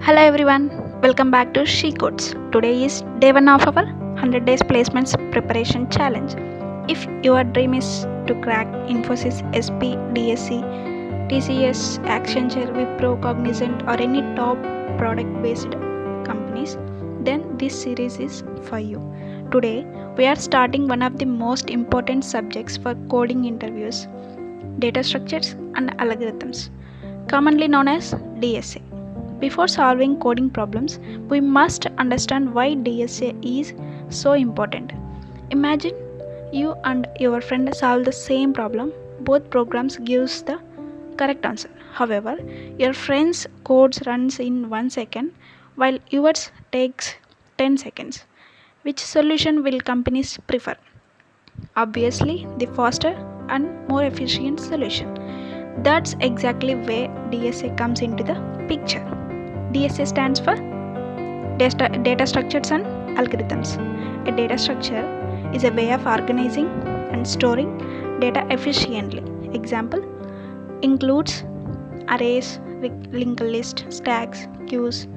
Hello everyone, welcome back to She Codes. Today is day 1 of our 100 days placements preparation challenge. If your dream is to crack Infosys, SP, DSA, TCS, Accenture, Wipro, Cognizant or any top product based companies, then this series is for you. Today we are starting one of the most important subjects for coding interviews, data structures and algorithms, commonly known as DSA. Before solving coding problems, we must understand why DSA is so important. Imagine you and your friend solve the same problem. Both programs gives the correct answer. However, your friend's code runs in 1 second while yours takes 10 seconds. Which solution will companies prefer? Obviously, the faster and more efficient solution. That's exactly where DSA comes into the picture. DSA stands for data structures and algorithms. A data structure is a way of organizing and storing data efficiently. Example includes arrays, linked list, stacks, queues,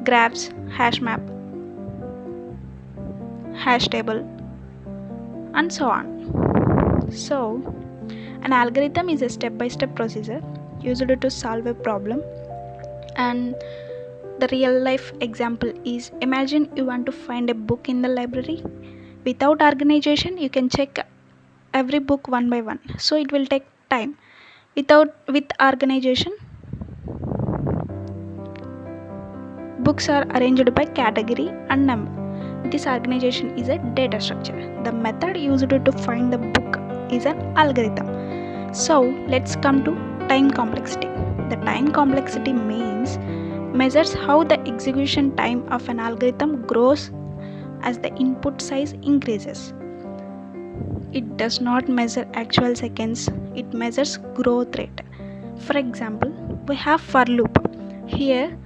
graphs, hash map, hash table, and so on. So, an algorithm is a step-by-step procedure used to solve a problem. And the real life example is, imagine you want to find a book in the library. Without organization, you can check every book one by one, so it will take time. With organization, books are arranged by category and number. This organization is a data structure. The method used to find the book is an algorithm. So let's come to time complexity. The time complexity measures how the execution time of an algorithm grows as the input size increases. It does not measure actual seconds, it measures growth rate. For example, we have for loop. Here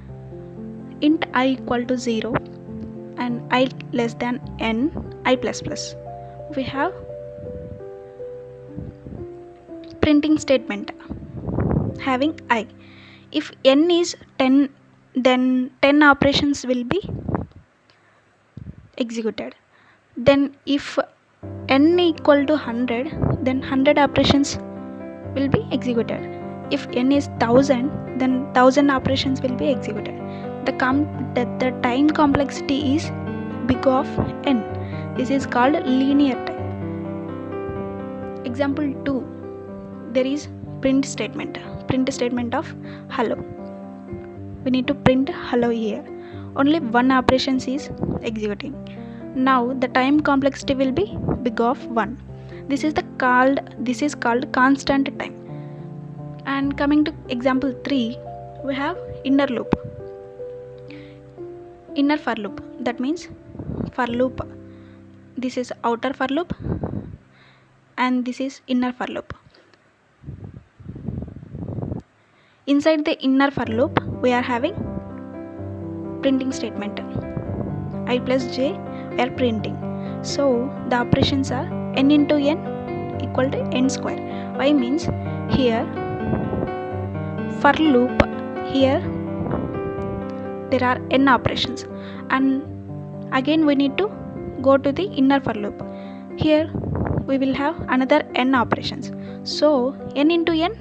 int I equal to 0 and I less than n, I plus plus. We have printing statement having I. If n is 10, then 10 operations will be executed. Then if n equal to 100, then 100 operations will be executed. If n is 1000, then 1000 operations will be executed. The time complexity is big of n. This is called linear time. Example 2, there is print statement of hello. We need to print hello here. Only one operation is executing. Now the time complexity will be big of 1. This is called constant time. And coming to example 3, we have inner for loop. That means for loop, this is outer for loop and this is inner for loop. Inside the inner for loop, we are having printing statement. I plus j, we are printing. So the operations are n into n equal to n square. Y means here for loop, here there are n operations, and again we need to go to the inner for loop. Here we will have another n operations. So n into n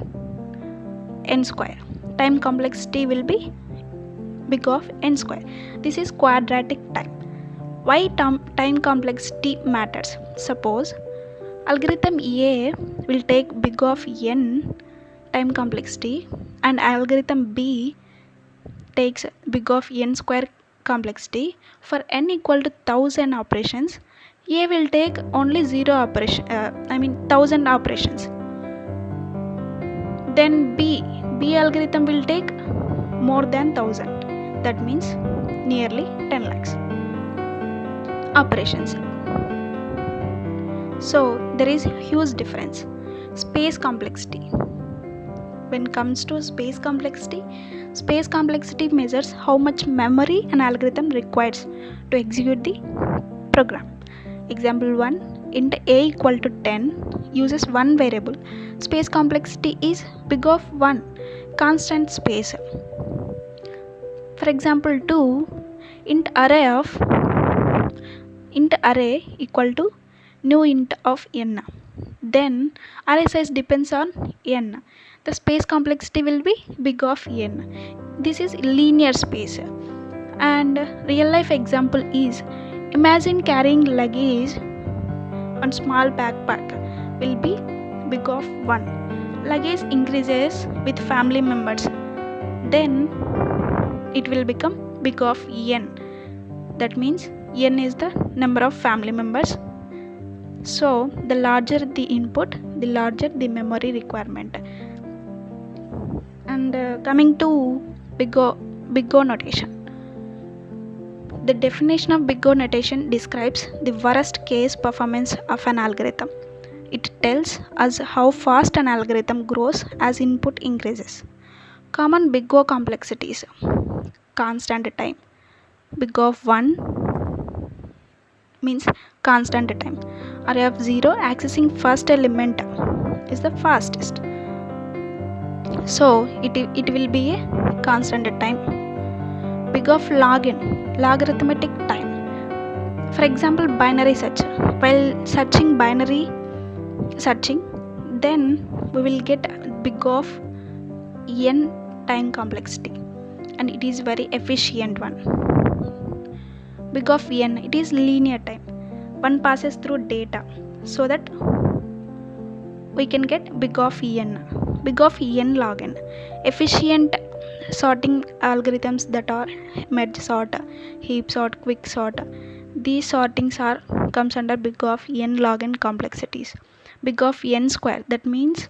square. Time complexity will be big of n square. This is quadratic time. Why time complexity matters? Suppose algorithm A will take big of n time complexity and algorithm B takes big of n square complexity. For n equal to 1000 operations, A will take only 1000 operations. Then B algorithm will take more than 1000. That means nearly 10 lakhs operations. So there is huge difference. Space complexity. When it comes to space complexity measures how much memory an algorithm requires to execute the program. Example 1, int a equal to 10 uses one variable. Space complexity is big of 1. Constant space. For example 2, int array equal to new int of n. Then array size depends on n. The space complexity will be big of n. This is linear space. And real life example is, imagine carrying luggage on small backpack will be big of 1. Luggage increases with family members, then it will become big of n. That means n is the number of family members. So the larger the input, the larger the memory requirement. And coming to big O notation. The definition of big O notation describes the worst case performance of an algorithm. It tells us how fast an algorithm grows as input increases. Common big O complexities: constant time. Big of 1 means constant time. Array of 0 accessing first element is the fastest. So it will be a constant time. Big of log n, logarithmic time. For example, binary search. While binary searching, then we will get big of n time complexity, and it is very efficient one. Big of n, it is linear time. One passes through data, so that we can get big of n. Big of n log n. Efficient sorting algorithms that are merge sort, heap sort, quick sort. These sortings comes under big of n log n complexities. Big of n square, that means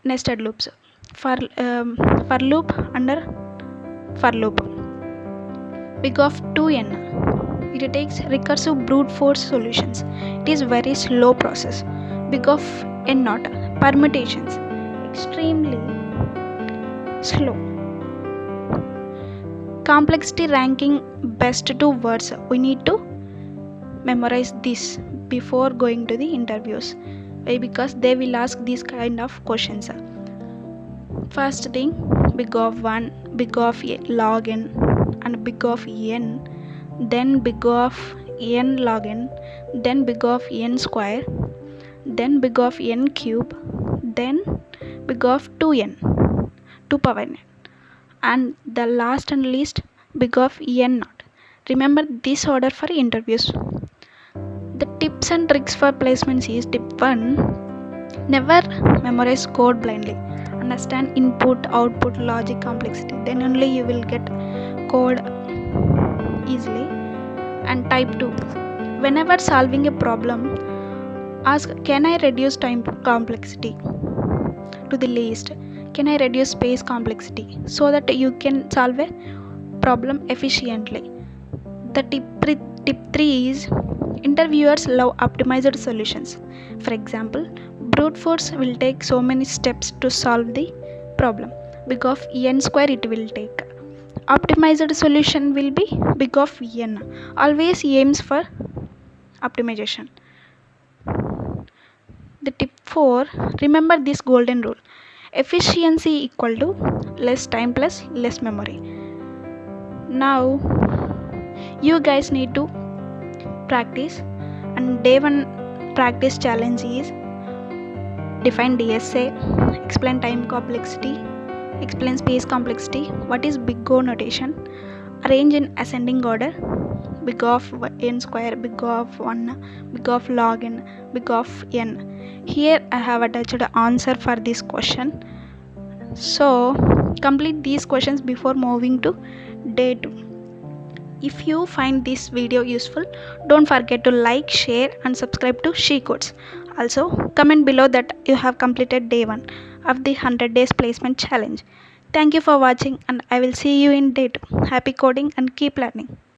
nested loops. For loop under for loop. Big of 2n, it takes recursive brute force solutions. It is very slow process. Big of n naught, permutations, extremely slow. Complexity ranking best 2 words. We need to memorize this before going to the interviews. Why? Because they will ask these kind of questions. First thing, big of 1, big of log n, and big of n, then big of n log n, then big of n square, then big of n cube, then big of 2n, 2 power n, and the last and least, big of n naught. Remember this order for interviews. The tips and tricks for placements is: tip 1, never memorize code blindly. Understand input, output, logic complexity, then only you will get code easily. And type 2, whenever solving a problem, ask, can I reduce time complexity to the least? Can I reduce space complexity, so that you can solve a problem efficiently? The tip 3 is, interviewers love optimized solutions. For example, brute force will take so many steps to solve the problem. Big of n square it will take. Optimized solution will be big of n. Always aims for optimization. The tip 4, remember this golden rule: efficiency equal to less time plus less memory. Now you guys need to practice, and day 1 practice challenge is: define DSA, explain time complexity, explain space complexity, what is big O notation, arrange in ascending order, big of n square, big of 1, big of log n, big of n. Here I have attached the answer for this question. So complete these questions before moving to day 2. If you find this video useful, don't forget to like, share and subscribe to SheCodes. Also comment below that you have completed day 1 of the 100 days placement challenge. Thank you for watching, and I will see you in day 2. Happy coding and keep learning.